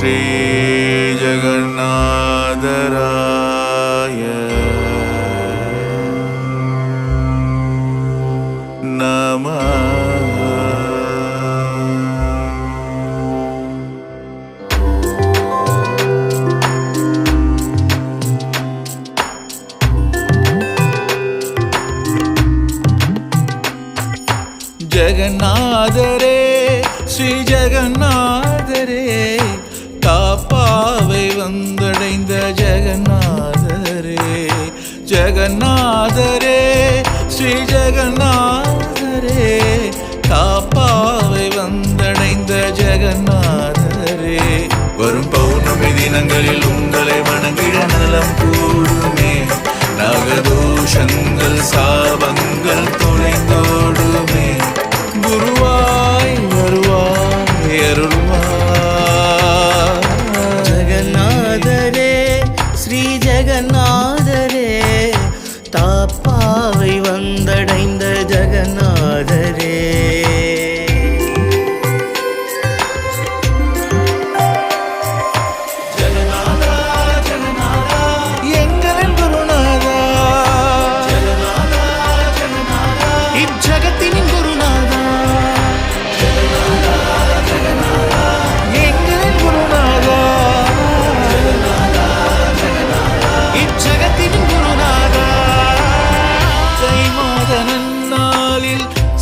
श्री जगन्नाथराय नमः। ஜகநாதரே ஸ்ரீ ஜகநாதரே காப்பாவை வந்தடைந்த ஜகநாதரே ஜகநாதரே ஸ்ரீ ஜகநாதரே காப்பாவை வந்தடைந்த ஜகநாதரே வரும் பௌர்ணமி தினங்களில் உங்களை வணங்கிட நலம் கூடுமே நாகதோஷங்கள் சாபங்கள் தொலைந்தோடுமே குருவாய் வருவாய் அருள்வாய் ஜகநாதரே ஸ்ரீ ஜகநாதரே தாப்பாவை வந்தடைந்த ஜகநாதரே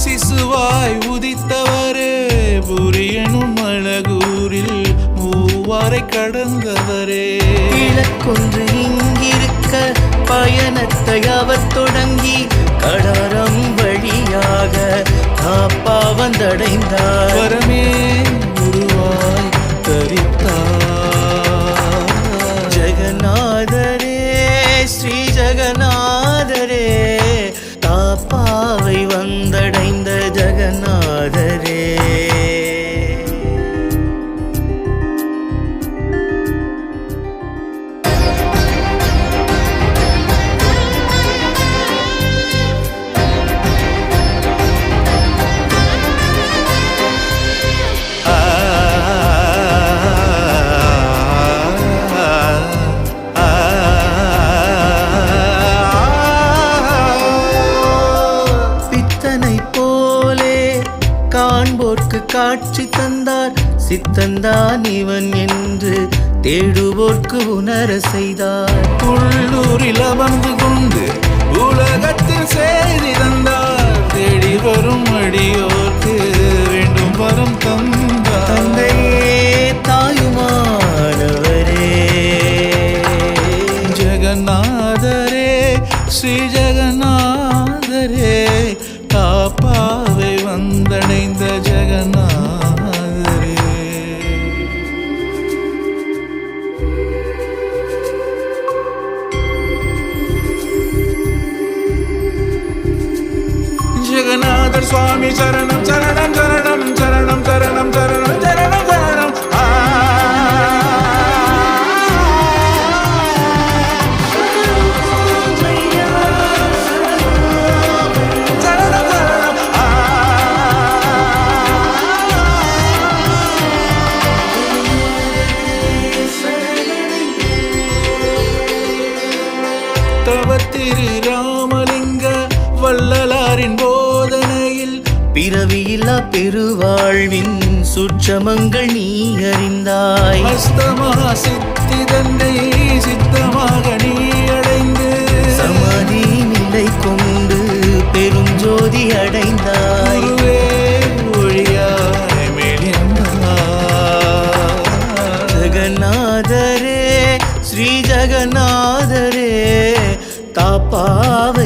சிசுவாய் உதித்தவரே புரியனும் அழகூரில் மூவாரை கடந்தவரே இலக்கொன்று இங்கிருக்க பயணத்தை அவர் தொடங்கி கடாரம் வழியாக காப்பா வந்தடைந்தார் வரமே குருவாய் தரித்தார் ஜகநாதரே ஸ்ரீ ஜகநாதரே தாப்பாவை வந்தடைந்த ஜகநாதரே காண்போர்க்கு காட்சி தந்தார் சித்தந்தான் இவன் என்று தேடுவோர்க்கு உணர செய்தார் உள்ளூரில் அமர்ந்து கொண்டு உலகத்தில் செய்தி தந்தார் தேடி வரும் அடியோர்க்கு வேண்டும் வரம் தந்தார் தந்தையே தாயுமானவரே ஜகநாதரே ஸ்ரீ ஜகநாதரே காப்பாவை வந்தடைந்த ஜகநாதரே ஜகநாதர் சுவாமி சரணம் சரணம் சரணம் சரணம் சரணம் சரணம் சரணம் சரணம் திரு ராமலிங்க வள்ளலாரின் போதனையில் பிறவியில்லா பெருவாழ்வின் சுற்றமங்கள் நீ அறிந்தாய் அஸ்தமஹா சித்தி தந்தை சித்தமாக நீ அடைந்து சமாதி நிலை கொண்டு பெரும் ஜோதி அடைந்தாய் ஒழியாய் மெலிந்தாய் ஜகநாதரே ஸ்ரீ ஜகநாதரே தாப்பாவை